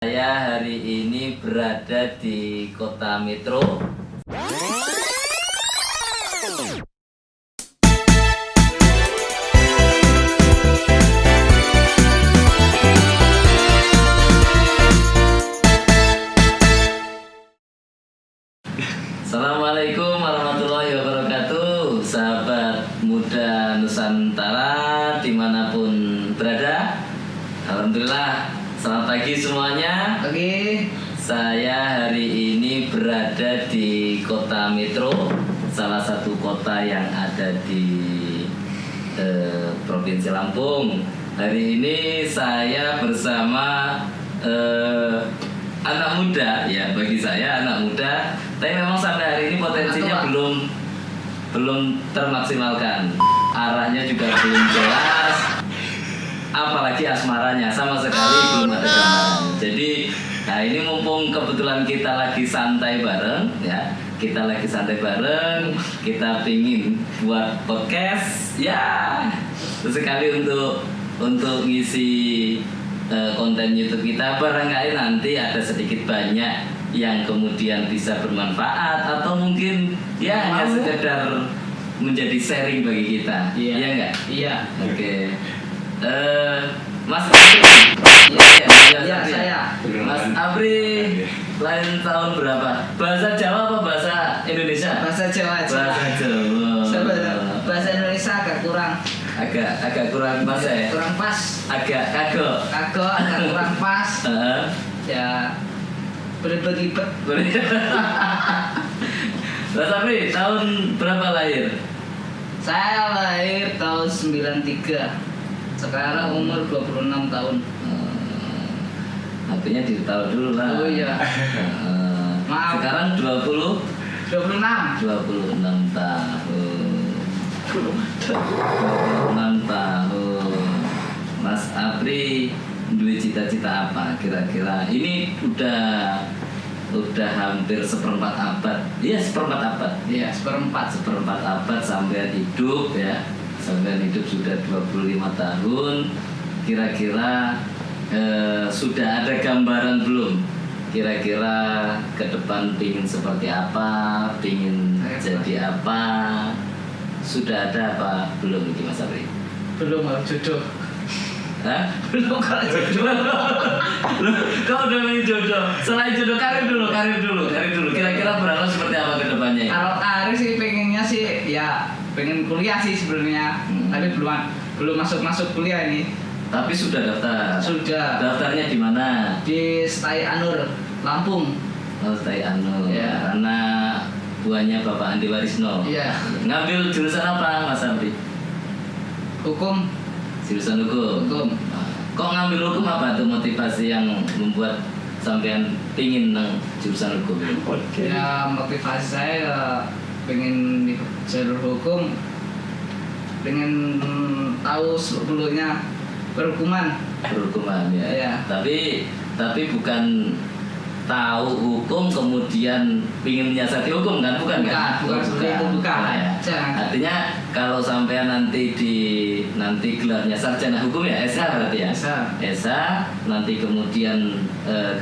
Saya hari ini berada di kota Metro. Assalamualaikum warahmatullahi wabarakatuh, sahabat muda Nusantara dimanapun berada. Alhamdulillah, selamat pagi semuanya. Pagi. Saya hari ini berada di kota Metro, salah satu kota yang ada di Provinsi Lampung. Hari ini saya bersama anak muda, ya bagi saya anak muda. Tapi memang sampai hari ini potensinya belum termaksimalkan. Arahnya juga belum jelas. Apalagi asmaranya sama sekali belum ada gambaran. Jadi, nah ini mumpung kebetulan kita lagi santai bareng, ya. Kita lagi santai bareng, kita pingin buat podcast, ya. Sekali untuk ngisi konten YouTube kita, barangkali nanti ada sedikit banyak yang kemudian bisa bermanfaat atau mungkin ya hanya sekedar menjadi sharing bagi kita. Iya. Iya enggak? Iya. Oke. Mas Abri. Iya, saya. Mas Abri lahir tahun berapa? Bahasa Jawa apa bahasa Indonesia? Bahasa Jawa aja. Bahasa Jawa. Bahasa Indonesia agak kurang. Agak kurang pas ya. Kurang pas. Agak kagok. Agak kurang pas. Ya. Beribet-ibet. Mas Abri tahun berapa lahir? Saya lahir tahun 93. Sekarang umur 26 tahun. Artinya ditaruh dulu lah. Oh iya. Maaf. Sekarang 26 26. tahun. 26 tahun. Mas Apri dulu cita-cita apa kira-kira? Ini udah hampir seperempat abad. Iya, seperempat abad. Iya, seperempat Abad sampai hidup ya. Sampai hidup sudah 25 tahun. Kira-kira sudah ada gambaran belum? Kira-kira ke depan pingin seperti apa? Pingin jadi apa? Sudah ada apa belum ini Mas Apri? Belum kalau jodoh. Hah? Belum kalau jodoh. Kau udah main jodoh. Selain jodoh karir dulu. Kira-kira berharap seperti apa ke depannya? Kalau Ari sih pengennya sih ya pengen kuliah sih sebenarnya. Tapi belum masuk kuliah ini. Tapi sudah daftar. Sudah. Daftarnya di mana? Di Stai Anur, Lampung. Oh, Stai Anur. Ya. Karena buahnya Bapak Andi Warisno. Iya. Ngambil jurusan apa Mas Abri? Hukum. Jurusan hukum. Kok ngambil hukum apa tuh motivasi yang membuat sampean pingin nang jurusan hukum? Ya motivasi saya pengen di jalur hukum, pengen tahu sebelumnya berhukuman Ya. Iya. Tapi bukan tahu hukum kemudian pingin menyiasati hukum kan? Bukan seperti itu, bukan. Ya. Jangan. Artinya kalau sampean nanti gelarnya sarjana hukum ya, SA berarti ya. SA nanti kemudian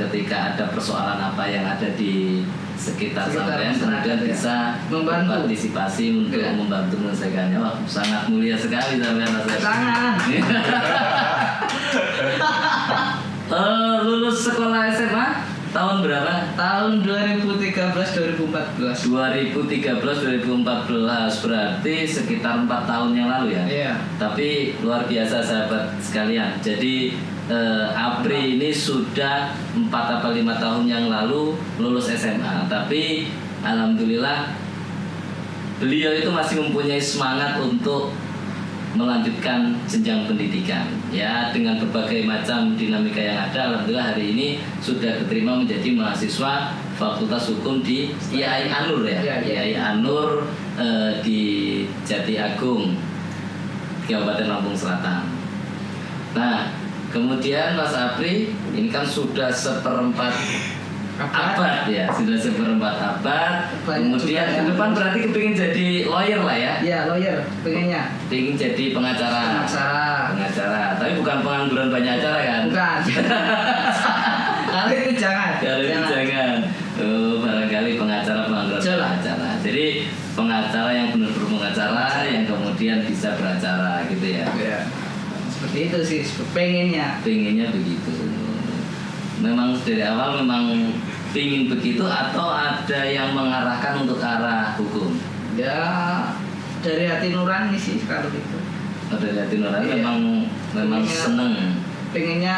ketika ada persoalan apa yang ada di sekitar sampean kemudian bisa membantu partisipasi untuk membantu menyelesaikannya. Wah, sangat mulia sekali sampean Mas. Sangat. Lulus sekolah SMA tahun berapa? Tahun 2013-2014. 2013-2014 berarti sekitar 4 tahun yang lalu ya. Iya. Tapi luar biasa sahabat sekalian. Jadi Apri ini sudah 4 atau 5 tahun yang lalu lulus SMA. Tapi alhamdulillah beliau itu masih mempunyai semangat untuk melanjutkan jenjang pendidikan ya, dengan berbagai macam dinamika yang ada. Alhamdulillah hari ini sudah diterima menjadi mahasiswa Fakultas Hukum di IAI Anur ya. IAI Anur di Jati Agung, Kabupaten Lampung Selatan. Nah, kemudian Mas Apri ini kan sudah seperempat abad ya, sudah seperempat abad. Kemudian ke depan berarti kepingin jadi lawyer lah ya? Iya, lawyer pengennya. Pengen jadi pengacara. Tapi bukan pengangguran banyak acara kan? Bukan. Kali pengacara yang benar-benar pengacara yang kemudian bisa beracara gitu ya. Ya. Seperti itu sih pengennya. Pengennya begitu. Memang dari awal memang pingin begitu atau ada yang mengarahkan untuk arah hukum? Ya dari hati nurani sih kalau gitu. Oh, dari hati nurani Iya. memang Pengennya- seneng Pengennya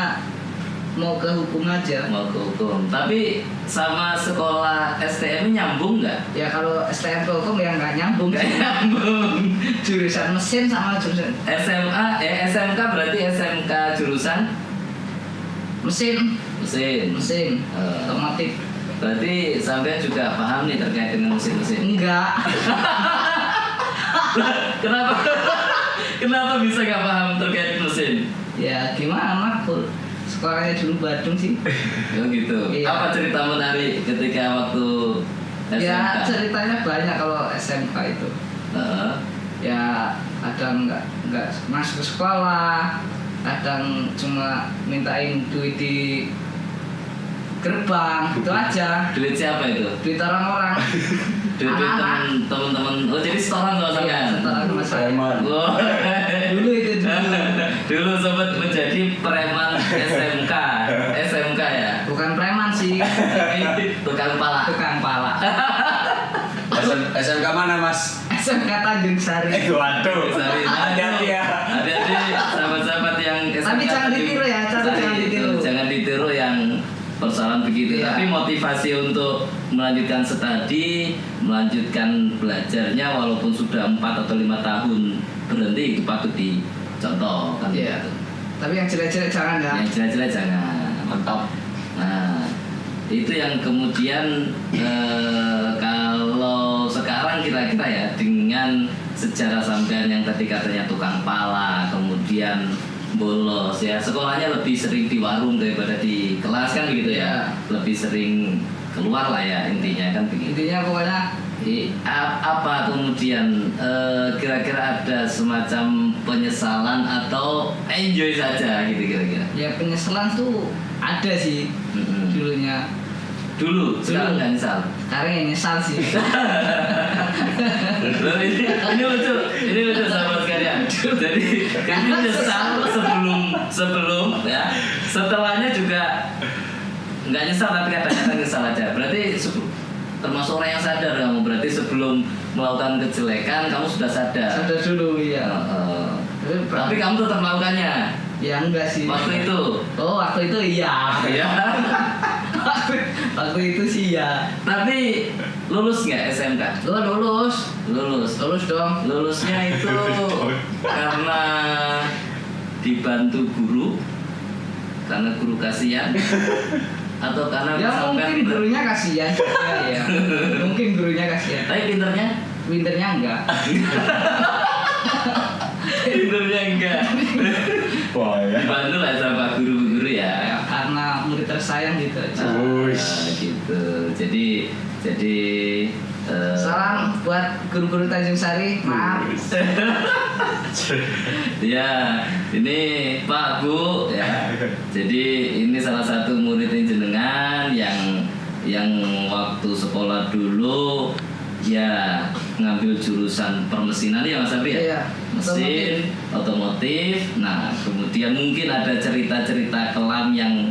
mau ke hukum aja. mau ke hukum. Tapi sama sekolah STM nyambung nggak? Ya kalau STM ke hukum ya nggak nyambung. Nggak nyambung. Jurusan mesin sama jurusan SMK berarti SMK jurusan mesin, mesin. otomotif. Berarti sampai juga paham nih terkait dengan mesin-mesin. Enggak. Kenapa? Kenapa bisa nggak paham terkait mesin? Ya gimana aku sekolahnya dulu Badung sih. Oh gitu. Iya. Apa cerita menarik ketika waktu SMK? Ya ceritanya banyak kalau SMK itu. Heeh. Ya kadang nggak masuk ke sekolah, kadang cuma mintain duit di gerbang, itu aja. Duit siapa itu? Duit orang-orang. Duit Anak-anak. teman-teman. Oh jadi setoran sama Iya, sampean. setoran sama saya. Preman. Oh. Dulu itu dulu. Dulu sempat menjadi preman SMK ya. Bukan preman sih, Tukang pala. tukang pala. SMK mana mas? SMK Tanjung Sari. Waduh. Sari. Hati-hati ya. Hati-hati sahabat-sahabat yang SMK. Tapi jangan tadi. ditiru ya, jangan Sari, ditiru. Jangan ditiru yang persoalan begitu. Iya. Tapi motivasi untuk melanjutkan studi, melanjutkan belajarnya walaupun sudah 4 atau 5 tahun berhenti itu patut dicontoh kan Iya. gitu. Tapi yang jelek-jelek jangan ya. Yang jelas-jelas jangan. Mantap. Nah, itu yang kemudian kalau sekarang kira-kira ya dengan sejarah sampean yang tadi katanya tukang pala, kemudian bolos ya, sekolahnya lebih sering di warung daripada di kelas kan begitu ya, lebih sering keluar lah ya intinya kan begitu. Intinya pokoknya Apa kemudian kira-kira ada semacam penyesalan atau enjoy saja gitu kira-kira? ya penyesalan tuh ada sih Mm-mm. dulunya. Dulu, sekarang nggak nyesal. Sekarang yang nyesal sih. Loh, ini lucu sahabat sekalian. Jadi kami nyesal sebelum ya, setelahnya juga nggak nyesal tapi kadang-kadang nyesal aja. Berarti termasuk orang yang sadar kamu. Berarti sebelum melakukan kejelekan kamu sudah sadar. Sadar dulu ya. Tapi kamu tetap melakukannya. Ya enggak sih. Waktu itu. Oh waktu itu iya. Ya. Waktu itu sih ya. Tapi lulus nggak SMK? Lulus. Lulus Dong. Lulusnya itu karena dibantu guru, karena guru kasihan, atau karena Ya sampean mungkin pinter? gurunya kasihan. Ya. Mungkin gurunya kasihan. Tapi pinternya? Winternya enggak. Pinternya enggak. Wah ya. Dibantu lah sama guru-guru ya. Ya, karena murid tersayang gitu aja. Gitu. Jadi Salam buat guru-guru Tanjung Sari, maaf. Ya, ini Pak Bu ya. Jadi ini salah satu muridnya jenengan yang waktu sekolah dulu ya ngambil jurusan permesinan ya Mas Abri ya. Iya, Mesin, otomotif. Nah, kemudian mungkin ada cerita-cerita kelam yang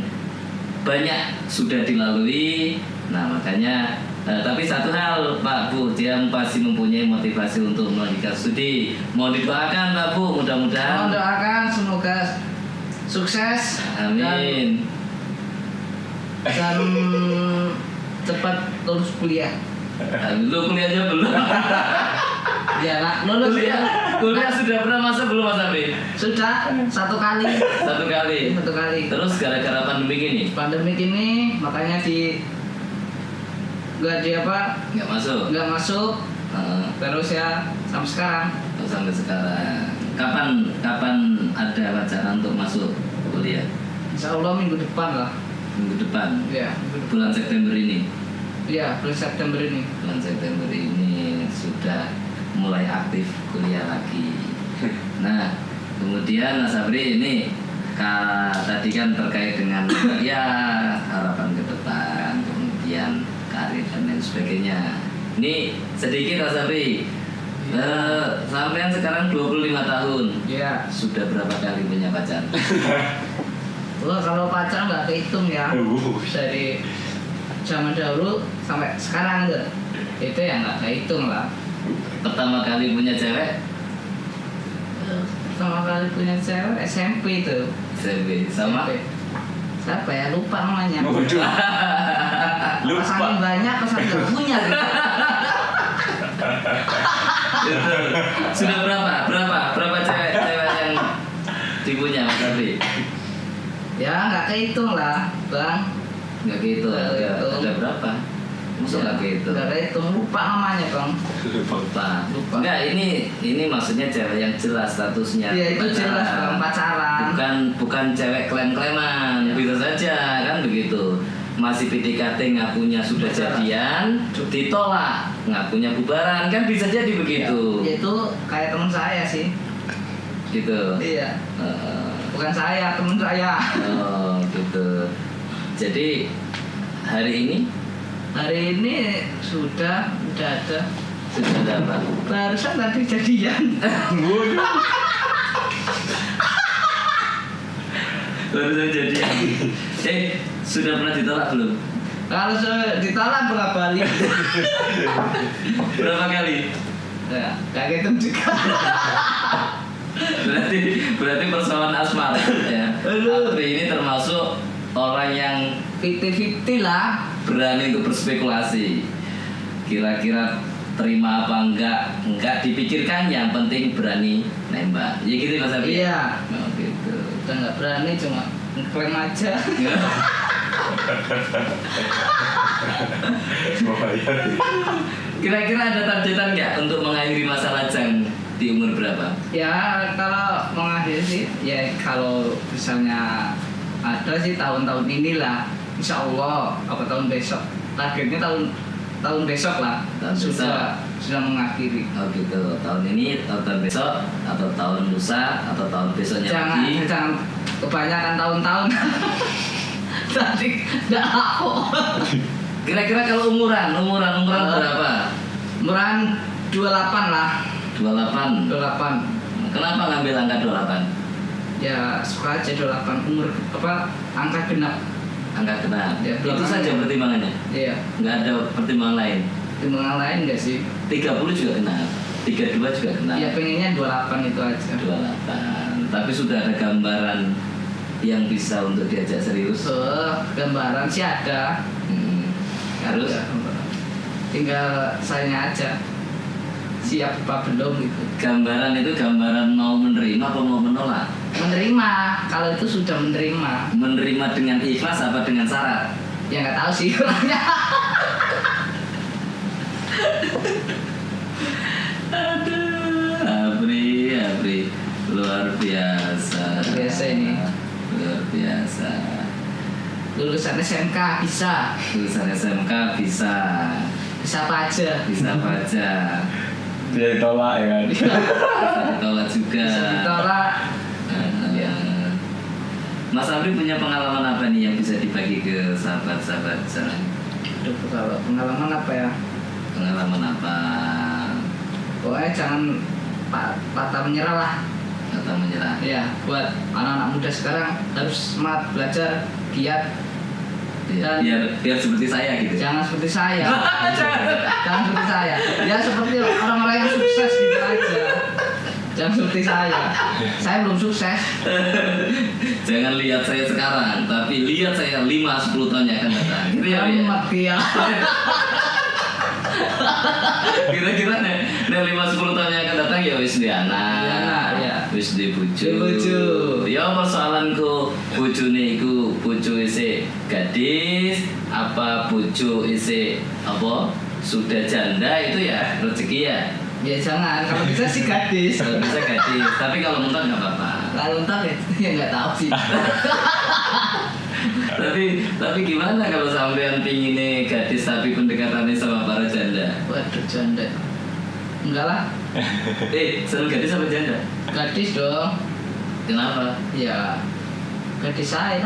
banyak sudah dilalui. Nah, makanya tapi satu hal Pak Bu, dia pasti mempunyai motivasi untuk melanjutkan studi. Mohon didoakan Pak Bu, Mohon mudah-mudahan. doakan semoga sukses Amin. dan cepat lulus kuliah. Lu kuliahnya belum? Ya nak lulus ya. Kuliah sudah pernah masuk belum Mas Abri? Sudah satu kali. Satu kali. Terus gara-gara pandemi gini Pandemik ini makanya nggak masuk. nggak masuk Heeh. terus ya sampai sekarang. Sampai sekarang. Kapan ada wacana untuk masuk kuliah? Insya Allah minggu depan lah. Minggu depan. Ya, Bulan September ini. ya bulan September ini. Bulan September ini sudah mulai aktif kuliah lagi. Nah, kemudian Mas Sabri ini tadi kan terkait dengan ya harapan ke depan, kemudian karir dan lain sebagainya. Ini sedikit Mas Sapri. Sampean sekarang 25 tahun. Iya. Sudah berapa kali punya pacar? Wah, kalau pacar nggak kehitung ya. Dari zaman dahulu sampai sekarang tuh. Itu ya nggak kehitung lah. Pertama kali punya cewek Pertama kali punya cewek SMP itu. SMP sama SMP. Siapa ya? Lupa namanya. Waduh. Lupa. Pasangan banyak, pasangan nggak punya. Gitu. Itu. Sudah berapa cewek yang dipunya Mas Sapri? Ya nggak kehitung lah, Bang. Nggak gitu, Nggak kehitung. ada berapa? Masa nggak gitu? Nggak kehitung, lupa namanya, Bang. Lupa. Lupa. Enggak, ini maksudnya cewek yang jelas statusnya. Iya itu pacaran. jelas Bang, pacaran. Bukan cewek klaim-klaiman, Ya. bisa saja kan begitu. Masih PDKT ngakunya sudah Pacaran. jadian, ditolak ngakunya bubaran, kan bisa jadi begitu. Ya, itu kayak teman saya sih. Gitu. Iya. Eh, Bukan saya, teman saya. oh, gitu. Jadi hari ini Sudah ada. sudah ada apa? Barusan tadi jadian. Barusan jadian. Sudah pernah ditolak belum? Kalau ditolak berapa kali? Berapa kali? Ya, gak kehitung juga. Berarti persoalan asmara ya. Aduh. Apri ini termasuk orang yang 50-50 lah. berani untuk berspekulasi. Kira-kira terima apa enggak dipikirkan, yang penting berani nembak. Ya gitu Mas Apri. Iya. Oh, gitu. Udah nggak berani, cuma ngeklaim aja. Kira-kira ada targetan nggak untuk mengakhiri masa lajang di umur berapa? Ya kalau mengakhiri sih, ya kalau misalnya ada sih tahun-tahun inilah, insya Allah apa tahun besok, targetnya tahun besok lah. Tahun sudah mengakhiri. Oh gitu, tahun ini atau tahun besok atau tahun lusa atau tahun besoknya lagi? Jangan kebanyakan tahun-tahun. Nanti nggak laku. Kira-kira kalau umuran berapa? Umuran 28 lah. 28. 28. Kenapa ngambil angka 28? Ya suka aja 28 umur apa angka genap. Angka genap. Ya, Itu belakangnya. saja pertimbangannya. Iya. Nggak ada pertimbangan lain. Timbangan lain enggak sih? 30 juga genap. 32 juga genap. Ya pengennya 28 itu aja. 28. Tapi sudah ada gambaran yang bisa untuk diajak serius. Gambaran sih ada. Harus. Ada gambaran. Tinggal sayanya aja. Siap apa belum gitu. Gambaran itu gambaran mau menerima atau mau menolak? Menerima, kalau itu sudah menerima. Menerima dengan ikhlas apa dengan syarat? Ya nggak tahu sih orangnya. Aduh, Apri, luar biasa. Luar biasa ini. Luar biasa. Lulusan SMK bisa. Lulusan SMK bisa Apa aja. baca, Dia ditolak ya kan. bisa ditolak juga. Bisa ditolak. Ya. Mas Apri punya pengalaman apa nih yang bisa dibagi ke sahabat-sahabat sana? Aduh, kalau pengalaman apa ya? Pengalaman apa? Pokoknya jangan patah menyerah lah. Atau menyerah? Ya, buat anak-anak muda sekarang harus semangat belajar, giat. Ya, biar seperti saya gitu. Jangan seperti saya. Jangan seperti saya. Ya seperti orang-orang yang sukses gitu aja. Jangan seperti saya. Saya belum sukses. Jangan lihat saya sekarang, tapi lihat saya 5-10 tahun yang akan datang. Gitu ya, Wi? Amat ya. Kira-kira nih 5-10 tahun yang akan datang ya wis di anak, Di anak, ya. wis di bojo. Di bojo. Ya persoalanku bojone iku bojo isih gadis apa bojo isih apa sudah janda itu ya rezeki ya. Ya jangan. Kalau bisa sih gadis. Kalau bisa gadis, tapi kalau mentok nggak apa-apa. Kalau entar ya nggak tahu sih. tapi gimana kalau sampean pingin gadis tapi pendekatannya sama para janda? Waduh janda. Enggak lah. Seneng gadis apa janda? Gadis dong. Kenapa? Ya gadis saya.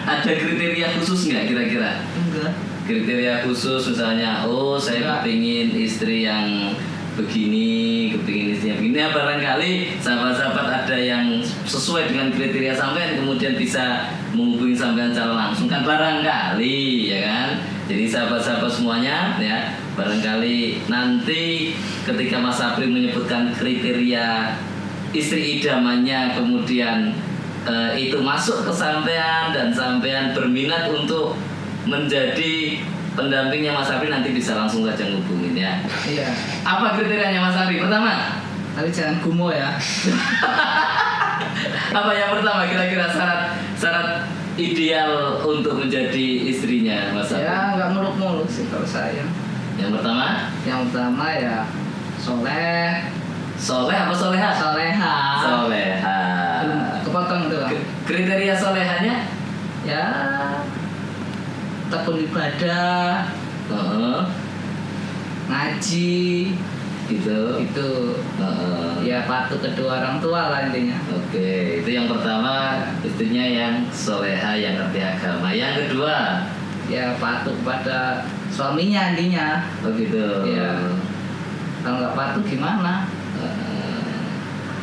Ada kriteria khusus nggak kira-kira? Enggak. kriteria khusus misalnya, oh saya kepingin istri yang begini, kepingin istri yang begini. Ya, barangkali sahabat-sahabat ada yang sesuai dengan kriteria sampean kemudian bisa menghubungi sampean secara langsung kan barangkali ya kan. Jadi sahabat-sahabat semuanya ya, barangkali nanti ketika Mas Sapri menyebutkan kriteria istri idamannya kemudian itu masuk ke sampean dan sampean berminat untuk menjadi pendampingnya Mas Sapri, nanti bisa langsung saja ngubungin ya. Iya. Apa kriterianya Mas Sapri? Pertama, Tapi jangan gumo ya. apa yang pertama kira-kira syarat ideal untuk menjadi istrinya Mas Sapri? Ya nggak muluk-muluk sih kalau saya. Yang pertama, Ya soleh. soleh apa soleha? Soleha. Soleha. Kepotong itu lah. Kriteria solehanya? Ya tekun ibadah, Heeh, ngaji, gitu. itu Heeh. ya patuh kedua orang tua lah intinya. Oke, itu yang pertama, istrinya yang soleha, yang ngerti agama. Yang kedua, Ya patuh pada suaminya intinya. oh gitu. Iya. Kalau nggak patuh gimana?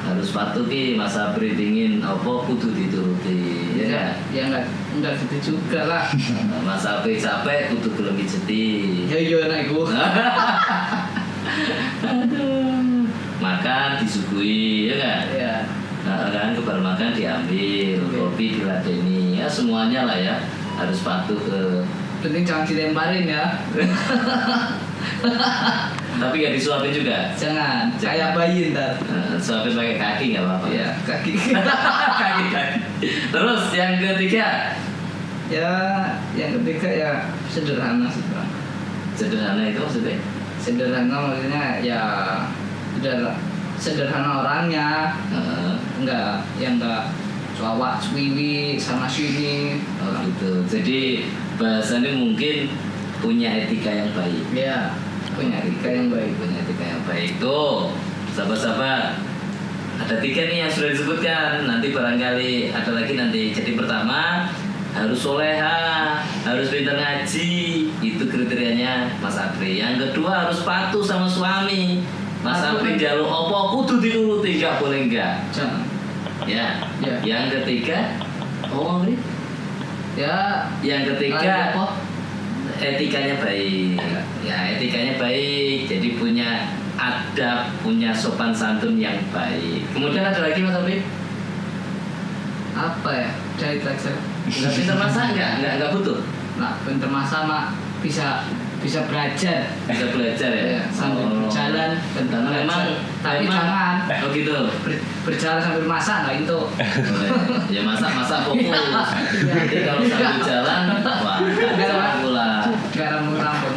Harus patuh ki, Mas Sapri dingin, apa kudu dituruti, ya kan? Ya nggak gitu juga lah. Mas Sapri capek, kudu gelem dijeti. Ya iya nah iku. Makan disuguhi, ya kan? Ya. Nah, kan kebar makan diambil, Oke. kopi diladeni, ya semuanya lah ya. Harus patuh ke. Penting jangan dilemparin ya. Tapi gak disuapin juga. Jangan. Kayak bayi ntar. Suapin pakai kaki nggak apa-apa. Iya kaki. kaki. Terus yang ketiga, Ya yang ketiga ya sederhana sih Bang. sederhana itu maksudnya? Sederhana maksudnya ya udah sederhana orangnya, nggak cowok swiwi sama sini. Oh gitu. Jadi bahasanya mungkin punya etika yang baik. Ya punya etika yang baik. Punya etika yang baik. Tuh, sahabat-sahabat. Ada 3 nih yang sudah disebutkan. Nanti barangkali ada lagi nanti. Jadi pertama harus soleha, harus pintar ngaji. Itu kriterianya Mas Sapri. Yang kedua harus patuh sama suami. Mas Sapri jaluk opo kudu dituruti, gak boleh enggak. Jangan. Ya. Ya. Yang ketiga, oh ini. Ya Yang lagi ketiga apa? etikanya baik. Ya, etikanya baik. Jadi punya adab, punya sopan santun yang baik. Kemudian ada lagi Mas Sapri? Apa ya? Jahit aja. Enggak pintar masak enggak butuh. Nah, pinter masak mak bisa belajar. Bisa belajar ya. Ya, sambil berjalan dan Karena belajar. memang Tapi jangan Oh gitu. berjalan sambil masak nggak itu. Ya masak fokus. Nanti kalau sambil jalan, wah kacau pula. Nggak rambut.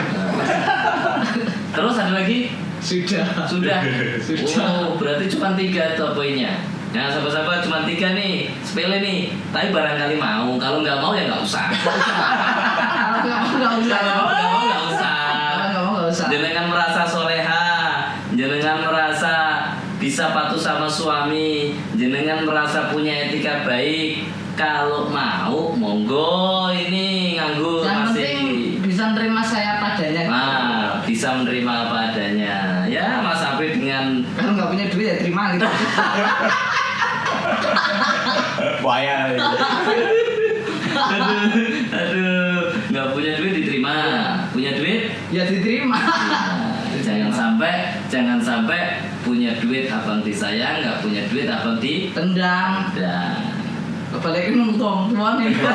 Terus ada lagi? Sudah. Sudah. Sudah. Oh, berarti cuma 3 tuh poinnya. Nah, sahabat-sahabat cuma 3 nih, sepele nih. Tapi barangkali mau, kalau nggak mau ya nggak usah. Nggak usah. Kalau nggak usah. Nggak usah. Jenengan merasa soleha, jenengan merasa bisa patuh sama suami, jenengan merasa punya etika baik. Kalau mau, monggo ini nganggur Yang masih. penting bisa nerima saya padanya. Nah, bisa menerima apa adanya. Ya, Mas Sapri dengan Kalau nggak punya duit ya terima gitu. Wayang. aduh, nggak punya duit diterima, punya duit Ya diterima. jangan sampai punya duit abang disayang, nggak punya duit abang di Tendang. dan Apalagi nonton tuan itu.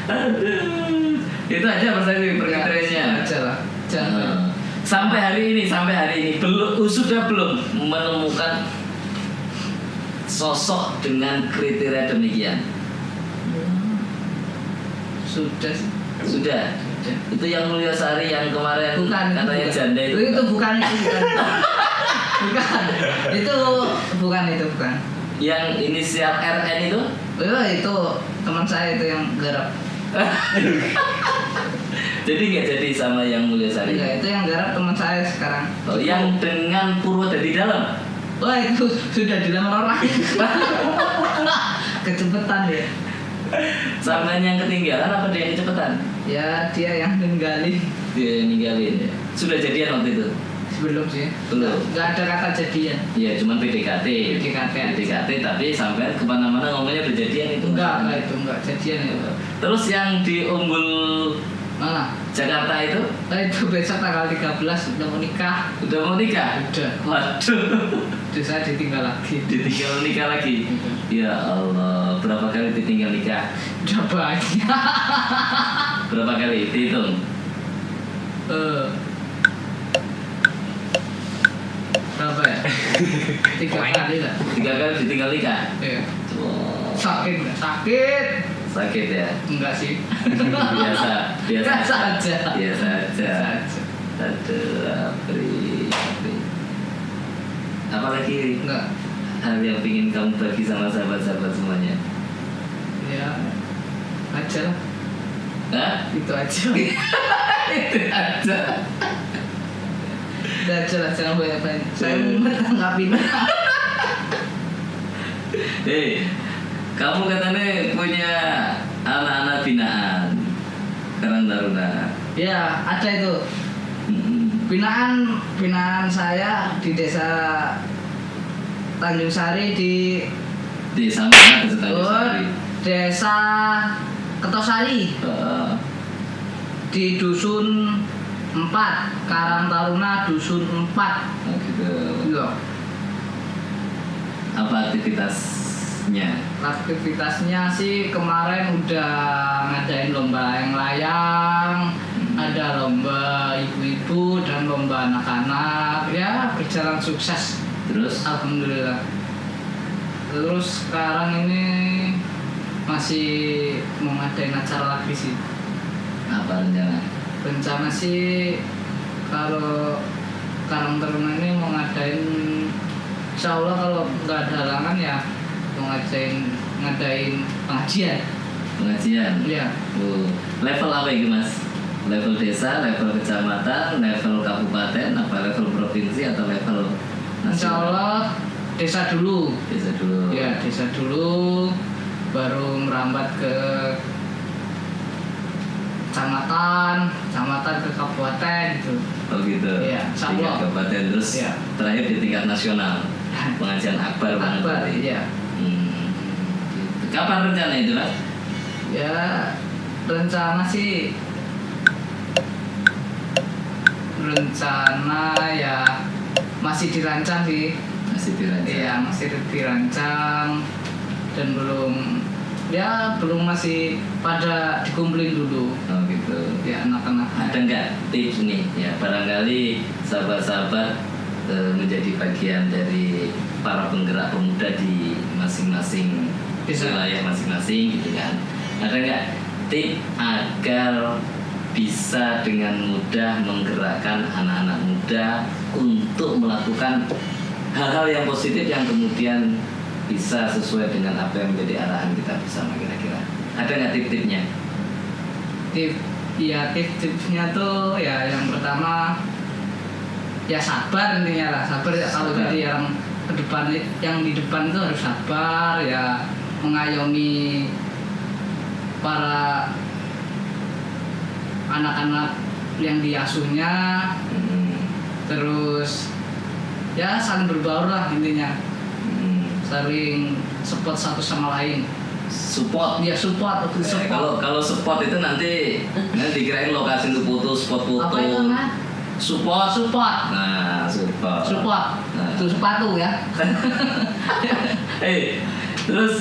aduh, itu aja persaingan kriterianya. Aja lah. Jangan. Sampai hari ini sudah belum menemukan sosok dengan kriteria demikian. Sudah. Sudah. Itu yang Mulyasari yang kemarin Bukan, katanya bukan. janda itu. Itu bukan. Bukan. Itu bukan. Yang inisial RN itu? Oh, itu teman saya itu yang garap. Jadi nggak jadi sama yang Mulyasari. Ya, itu yang garap teman saya sekarang. Oh, yang dengan Purwo di dalam. Wah, itu sudah dilamar orang. Kecepatan ya. Sampean yang ketinggalan apa dia yang kecepatan? Ya dia yang ninggalin. Dia yang ninggalin ya. Sudah jadian waktu itu? Belum sih. Belum. Nggak ada kata jadian. Iya, cuman PDKT. PDKT. Tapi sampai kemana-mana ngomongnya udah jadian itu. Enggak itu enggak jadian itu. Terus yang di Umbul Mana? Jakarta itu Itu besok tanggal 13 udah mau nikah. udah mau nikah? Udah. Waduh. Terus saya ditinggal lagi. Ditinggal nikah lagi. Ya Allah, berapa kali ditinggal nikah? Udah banyak. Berapa kali? Dihitung. Berapa ya? 3 kali lah. 3 kali ditinggal nikah. Iya. Wow. Sakit nggak? Sakit. Sakit ya? Enggak sih. Biasa Biasa aja. Biasa aja. Biasa aja. Aduh, Apri. Apalagi Enggak. hal yang ingin kamu bagi sama sahabat-sahabat semuanya? Ya aja lah. Hah? Itu aja. Itu aja. Udah aja lah, jangan banyak-banyak. Saya mau menanggapi. Hei, kamu katanya punya anak-anak binaan Karang Taruna. Ya ada itu. Hmm. Binaan saya di desa Tanjung Sari di Desa mana Desa Tanjung Sari? Desa Ketosari di dusun 4 Karang Taruna dusun 4. Oh gitu. Iya. Apa aktivitasnya? Aktivitasnya sih kemarin udah ngadain lomba layang-layang, ada lomba ibu-ibu dan lomba anak-anak. Ya berjalan sukses. Terus? Alhamdulillah. Terus sekarang ini masih mau ngadain acara lagi sih. Apa rencana? Rencana sih kalau Karang Taruna ini mau ngadain, insya Allah kalau nggak ada halangan ya mau ngadain pengajian. Pengajian? Iya. Level apa ini Mas? Level desa, level kecamatan, level kabupaten, apa level provinsi atau level nasional? Insya Allah desa dulu. Desa dulu. Ya desa dulu, baru merambat ke kecamatan ke kabupaten gitu. Oh gitu. Iya, insya Tingkat Allah. kabupaten terus Iya. terakhir di tingkat nasional. Pengajian akbar banget Akbar, berarti. iya. Gitu. Kapan rencana itu Mas? Ya rencana sih ya masih dirancang sih. Masih dirancang. Iya masih dirancang dan belum masih pada dikumpulin dulu. Oh gitu. Ya anak-anak. Ada nggak tips nih ya barangkali sahabat-sahabat menjadi bagian dari para penggerak pemuda di masing-masing Bisa. wilayah masing-masing gitu kan? Ada nggak tips agar bisa dengan mudah menggerakkan anak-anak muda untuk melakukan hal-hal yang positif yang kemudian bisa sesuai dengan apa yang menjadi arahan kita bersama kira-kira? Ada nggak tip-tipnya? Tips-tipsnya tuh ya yang pertama ya sabar intinya lah, sabar ya kalau Sabar. jadi yang di depan itu harus sabar ya, mengayomi para anak-anak yang diasuhnya, terus ya saling berbaur lah intinya, saling support satu sama lain. Support. Ya support. Kalau support itu nanti dikirain lokasi untuk foto, spot foto. Apa itu Mas? Support. Nah, support. Nah. Itu sepatu ya. Terus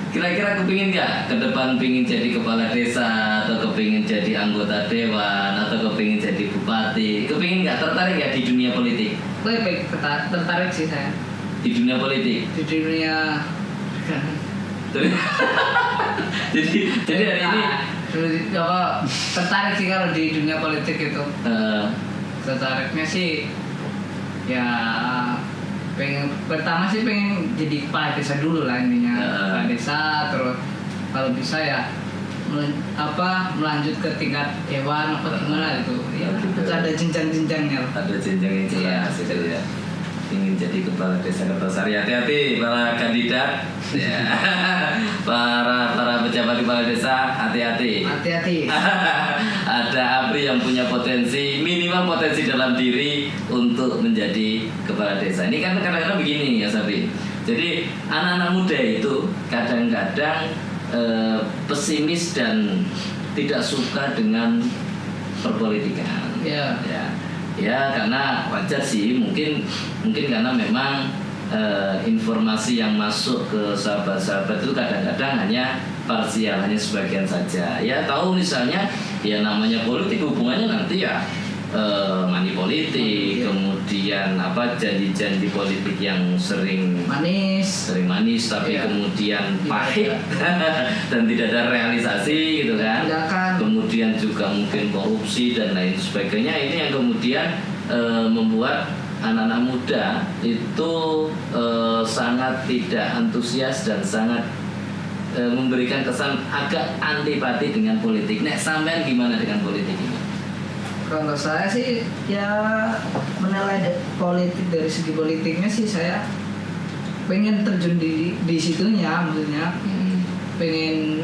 kira-kira kepingin nggak ke depan pingin jadi kepala desa atau kepingin jadi anggota dewan atau kepingin jadi bupati? Kepingin nggak, tertarik nggak di dunia politik? Lebih tertarik sih saya Di dunia politik. di dunia. jadi hari ini tertarik sih kalau di dunia politik itu. Tertariknya sih ya pertama sih pengen jadi kepala desa dulu lah intinya. Kepala desa, terus kalau bisa ya melanjut ke tingkat dewan apa gimana itu ya, gitu. ada jenjang-jenjangnya lah. Ada jenjang yang jelas Iya. gitu ya. Ingin jadi kepala desa Kertosari, hati-hati para kandidat ya. para pejabat kepala desa, hati-hati. Hati-hati. Ada APRI yang punya potensi, minimal potensi dalam diri untuk menjadi kepala desa. Ini kan kadang-kadang begini ya Sabri. Jadi anak-anak muda itu kadang-kadang pesimis dan tidak suka dengan perpolitikan. Ya. Ya karena wajar sih, mungkin karena memang informasi yang masuk ke sahabat-sahabat itu kadang-kadang hanya parsial, hanya sebagian saja. Ya tahu misalnya ya namanya politik hubungannya nanti ya money politik, kemudian janji-janji politik yang sering manis tapi kemudian pahit dan tidak ada realisasi gitu kan. Kemudian juga mungkin korupsi dan lain sebagainya. Ini yang kemudian membuat anak-anak muda itu sangat tidak antusias dan sangat memberikan kesan agak antipati dengan politik. Nek sampean gimana dengan politik ini? Kalau saya sih ya menilai politik dari segi politiknya sih saya pengen terjun di situnya, maksudnya pengen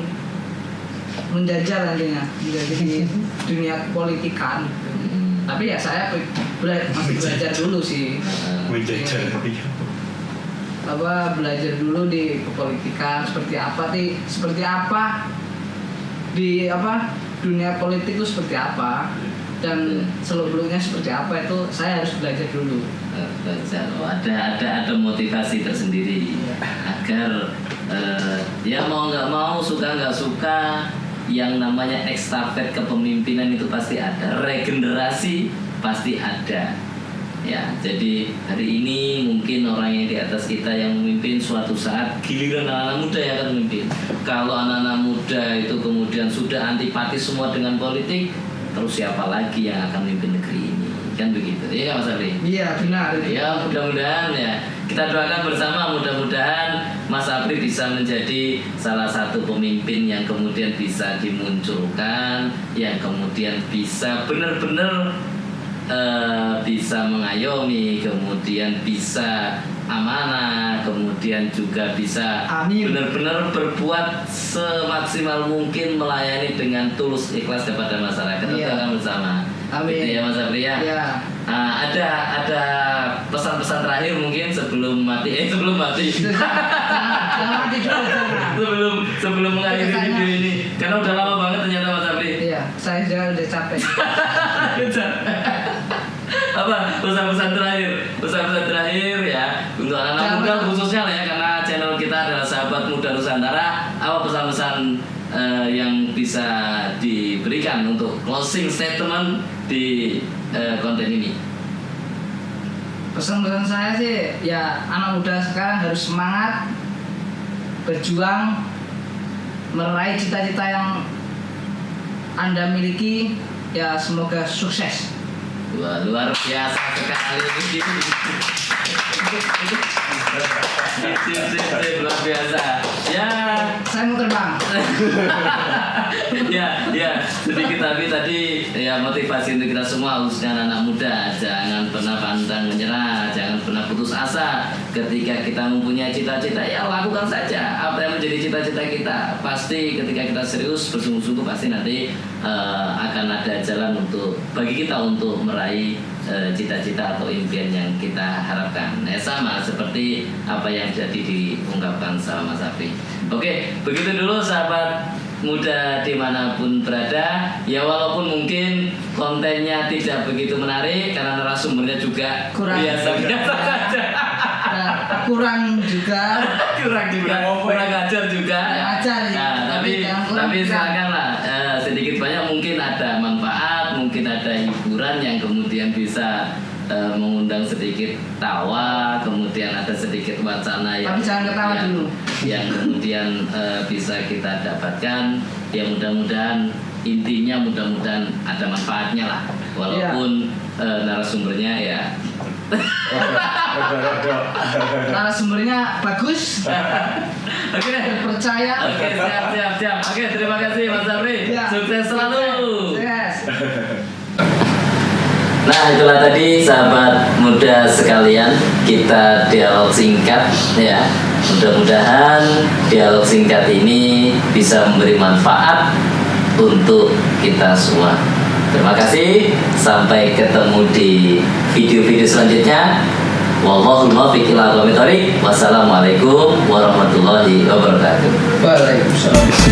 menjajal nantinya menjadi dunia politikan. Tapi ya saya masih belajar dulu sih. Belajar dulu di kepolitikan seperti apa di dunia politik itu seperti apa dan seluk-beluknya seperti apa, itu saya harus belajar dulu. Ada motivasi tersendiri agar ya mau nggak mau, suka nggak suka, yang namanya estafet kepemimpinan itu pasti ada, regenerasi pasti ada. Ya, jadi hari ini mungkin orang yang di atas kita yang memimpin, suatu saat giliran anak-anak muda yang akan memimpin. Kalau anak-anak muda itu kemudian sudah antipati semua dengan politik, terus siapa lagi yang akan memimpin negeri ini? Kan begitu, iya Mas Abri? Iya benar. Ya mudah-mudahan ya kita doakan bersama, mudah-mudahan Mas Abri bisa menjadi salah satu pemimpin yang kemudian bisa dimunculkan, yang kemudian bisa benar-benar bisa mengayomi, kemudian bisa amanah, kemudian juga bisa benar-benar berbuat semaksimal mungkin, melayani dengan tulus ikhlas kepada masyarakat. Kita akan bersama. Amin. Gitu ya Mas Abri ya. Ada pesan-pesan terakhir mungkin sebelum mati. Sebelum mengakhiri video ini, karena udah lama banget ternyata Mas Abri. Iya, saya juga udah capek. Apa pesan-pesan terakhir ya untuk anak-anak muda khususnya lah ya, karena channel kita adalah Sahabat Muda Nusantara. Apa pesan-pesan yang bisa diberikan untuk closing statement di konten ini? Pesan-pesan saya sih ya, anak muda sekarang harus semangat berjuang meraih cita-cita yang Anda miliki, ya semoga sukses. Wah, luar biasa sekali ini. Luar biasa. Ya, saya mau terbang. ya, sedikit tapi tadi ya motivasi untuk kita semua, khususnya anak muda, jangan pernah pantang menyerah, jangan pernah putus asa. Ketika kita mempunyai cita-cita, ya lakukan saja apa yang menjadi cita-cita kita. Pasti ketika kita serius bersungguh-sungguh, pasti nanti akan ada jalan bagi kita untuk meraih cita-cita atau impian yang kita harapkan. Sama seperti apa yang jadi diungkapkan sama Mas Afri. Oke, begitu dulu sahabat muda dimanapun berada. Ya walaupun mungkin kontennya tidak begitu menarik karena narasumbernya juga biasa-biasa saja. Kurang ajar juga. Nah, tapi silakanlah sedikit banyak mungkin ada manfaat, mungkin ada hiburan yang kemudian bisa mengundang sedikit tawa, kemudian ada sedikit wacana yang tapi jangan ketawa dulu, yang kemudian bisa kita dapatkan. Ya mudah-mudahan ada manfaatnya lah, walaupun narasumbernya ya narasumbernya bagus. Oke, percaya. Oke, siap. Oke, terima kasih Mas Afri. Sukses selalu. Sukses. Nah, itulah tadi sahabat muda sekalian, kita dialog singkat ya Mudah-mudahan dialog singkat ini bisa memberi manfaat untuk kita semua. Terima kasih. Sampai ketemu di video-video selanjutnya. Wallahul muwaffiq ila aqwamit thoriq. Wassalamualaikum warahmatullahi wabarakatuh. Waalaikumsalam.